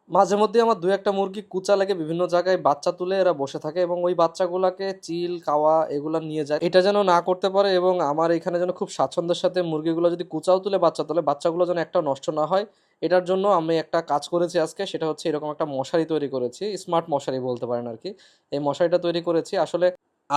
মাঝে মধ্যে আমার ২-১ টা মুরগি কুচা লেগে বিভিন্ন জায়গায় বাচ্চা তুলে এরা বসে থাকে এবং ওই বাচ্চাগুলাকে চিল, কাওয়া এগুলা নিয়ে যায়। এটা যেন না করতে পারে এবং আমার এখানে যেন খুব স্বাচ্ছন্দ্যের সাথে মুরগিগুলো যদি কুচাও তুলে বাচ্চা তোলে, বাচ্চাগুলো যেন একটাও নষ্ট না হয়। এটার জন্য আমি একটা কাজ করেছি আজকে, সেটা হচ্ছে এরকম একটা মশারি তৈরি করেছি। স্মার্ট মশারি বলতে পারেন আরকি। এই মশারিটা তৈরি করেছি আসলে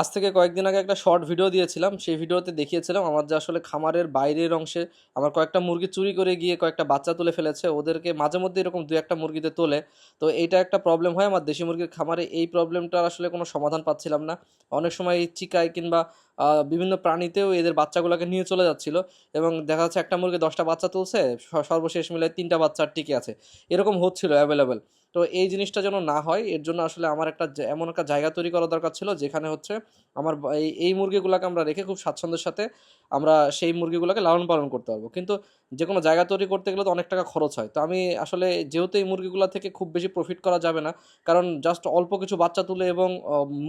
আজ থেকে কয়েকদিন আগে একটা শর্ট ভিডিও দিয়েছিলাম। সেই ভিডিওতে দেখিয়েছিলাম আমার যে আসলে খামারের বাইরের অংশে আমার কয়েকটা মুরগি চুরি করে গিয়ে কয়েকটা বাচ্চা তুলে ফেলেছে। ওদেরকে মাঝে মধ্যে এরকম ২-১ টা মুরগিতে তোলে। তো এইটা একটা প্রবলেম হয় আমার দেশি মুরগির খামারে। এই প্রবলেমটার আসলে কোনো সমাধান পাচ্ছিলাম না। অনেক সময় এই চিকায় কিংবা বিভিন্ন প্রাণীতেও এদের বাচ্চাগুলাকে নিয়ে চলে যাচ্ছিল এবং দেখা যাচ্ছে একটা মুরগি ১০ টা বাচ্চা তুলছে, সর্বশেষ মিলায় ৩ টা বাচ্চা আর টিকে আছে। এরকম হচ্ছিল এভেলেবল। তো এই জিনিসটা যেন না হয় এর জন্য আসলে আমার একটা এমন একটা জায়গা তৈরি করা দরকার ছিল যেখানে হচ্ছে আমার এই মুরগিগুলাকে আমরা রেখে খুব স্বাচ্ছন্দ্যের সাথে আমরা সেই মুরগিগুলোকে লালন পালন করতে পারবো। কিন্তু যেকোনো জায়গা তৈরি করতে গেলে তো অনেক টাকা খরচ হয়। তো আমি আসলে যেহেতু এই মুরগিগুলা থেকে খুব বেশি প্রফিট করা যাবে না। কারণ জাস্ট অল্প কিছু বাচ্চা তুলে এবং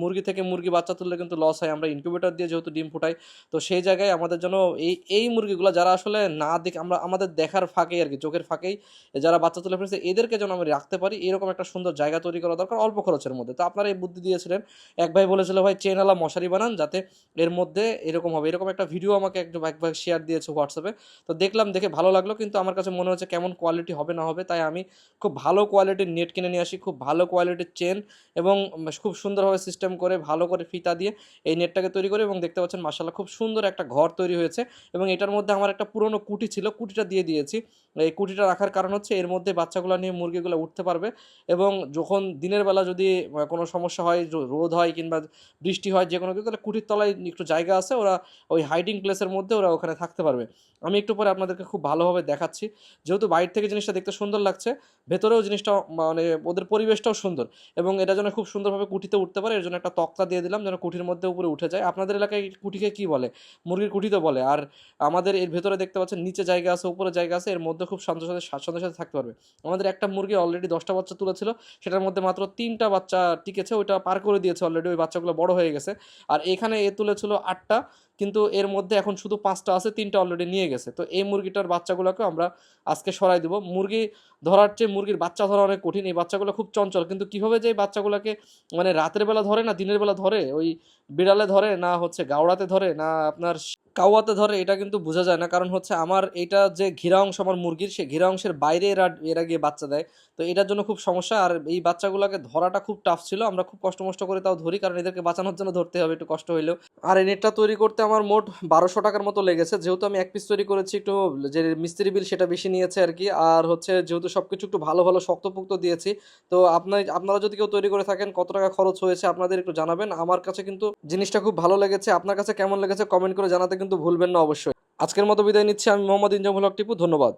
মুরগি থেকে মুরগি বাচ্চা তুললে কিন্তু লস হয়। আমরা ইনকিউবেটর দিয়ে যেহেতু ডিম ফুটাই, তো সেই জায়গায় আমাদের জন্য এই মুরগিগুলা যারা আসলে না দেখে আমরা আমাদের দেখার ফাঁকেই আরকি, চোখের ফাঁকেই যারা বাচ্চা তুলে ফেলছে এদেরকে যেন আমি রাখতে পারি এরকম একটা সুন্দর জায়গা তৈরি করা দরকার অল্প খরচের মধ্যে। তো আপনারা এই বুদ্ধি দিয়েছিলেন। এক ভাই বলেছিল ভাই চেনওয়ালা মশারি বানান যাতে এর মধ্যে এরকম হবে। এরকম একটা ভিডিও আমাকে এক ভাই শেয়ার দিয়েছে WhatsApp এ। তো দেখলাম, দেখে ভালো লাগলো কিন্তু আমার কাছে মনে হচ্ছে কেমন কোয়ালিটি হবে না হবে, তাই আমি খুব ভালো কোয়ালিটির নেট কিনে নিয়ে আসি, খুব ভালো কোয়ালিটির চেন এবং খুব সুন্দরভাবে সিস্টেম করে ভালো করে ফিতা দিয়ে এই নেটটাকে তৈরি করি এবং দেখতে পাচ্ছেন মাশাআল্লাহ খুব সুন্দর একটা ঘর তৈরি হয়েছে এবং এটার মধ্যে আমার একটা পুরনো কুটি ছিল, কুটিটা দিয়ে দিয়েছি। এই কুটিটা রাখার কারণ হচ্ছে এর মধ্যে বাচ্চাগুলো নিয়ে মুরগিগুলো উঠতে পারবে এবং যখন দিনের বেলা যদি কোনো সমস্যা হয়, রোদ হয় কিংবা বৃষ্টি হয় যে কোনো কিছু, তাহলে কুটির তলায় একটু জায়গা আছে, ওরা ওই হাইডিং প্লেসের মধ্যে ওরা ওখানে থাকতে পারবে। আমি একটু পরে আপনাদেরকে খুব ভালোভাবে দেখাচ্ছি। যেহেতু বাইরে থেকে জিনিসটা দেখতে সুন্দর লাগছে, ভেতরেও জিনিসটা মানে ওদের পরিবেশটাও সুন্দর এবং এটা যেন খুব সুন্দরভাবে কুঠিতে উঠতে পারে এর জন্য একটা তক্তা দিয়ে দিলাম যেন কুঠির মধ্যে উপরে উঠে যায়। আপনাদের এলাকায় কুঠিকে কী বলে? মুরগির কুঠি তো বলে। আর আমাদের এর ভেতরে দেখতে পাচ্ছেন নিচে জায়গা আছে, উপরে জায়গা আছে, এর মধ্যে খুব স্বাচ্ছন্দ্যের সাথে থাকতে পারবে। আমাদের একটা মুরগি অলরেডি ১০ টা বাচ্চা তুলেছিল, সেটার মধ্যে মাত্র ৩ টা বাচ্চা টিকেছে, ওইটা পার করে দিয়েছে অলরেডি, ওই বাচ্চাগুলো বড় হয়ে গেছে। আর এখানে তুলেছিল ৮ টা, কিন্তু এর মধ্যে এখন শুধু ৫ টা আছে, ৩ টা অলরেডি নিয়ে গেছে। তো এই মুরগিটার বাচ্চাগুলোকে আমরা আজকে সরাই দিব। মুরগি ধরার চেয়ে মুরগির বাচ্চা ধরা অনেক কঠিন। এই বাচ্চাগুলো খুব চঞ্চল। কিন্তু কিভাবে যে এই বাচ্চাগুলোকে মানে রাতের বেলা ধরে না দিনের বেলা ধরে, ওই বিড়ালে ধরে না হচ্ছে গাওড়াতে ধরে না আপনার কাউয়াতে ধরে, এটা কিন্তু বোঝা যায় না। কারণ হচ্ছে আমার এইটা যে ঘিরা অংশ আমার মুরগির, সেই ঘিরা অংশের বাইরে এরা গিয়ে বাচ্চা দেয়। তো এটার জন্য খুব সমস্যা। আর এই বাচ্চাগুলোকে ধরাটা খুব টাফ ছিল। আমরা খুব কষ্ট-মষ্ট করে তাও ধরি, কারণ এদেরকে বাঁচানোর জন্য ধরতে হবে একটু কষ্ট হইলেও। আর এই নেটটা তৈরি করতে আমার মোট ৳১২০০ মতো লেগেছে। যেহেতু আমি ১ পিস তৈরি করেছি, একটু যে মিস্ত্রি বিল সেটা বেশি নিয়েছে আরকি। আর হচ্ছে যেহেতু সবকিছু একটু ভালো, ভালো শক্তপোক্ত দিয়েছি। তো আপনারা যদি কেউ তৈরি করে থাকেন কত টাকা খরচ হয়েছে আপনাদের একটু জানাবেন। আমার কাছে কিন্তু জিনিসটা খুব ভালো লেগেছে। আপনার কাছে কেমন লেগেছে কমেন্ট করে জানাতে কিন্তু ভুলবেন না অবশ্যই। আজকের মতো বিদায় নিচ্ছি। আমি মোহাম্মদ ইনজামুল হক টিপু। ধন্যবাদ।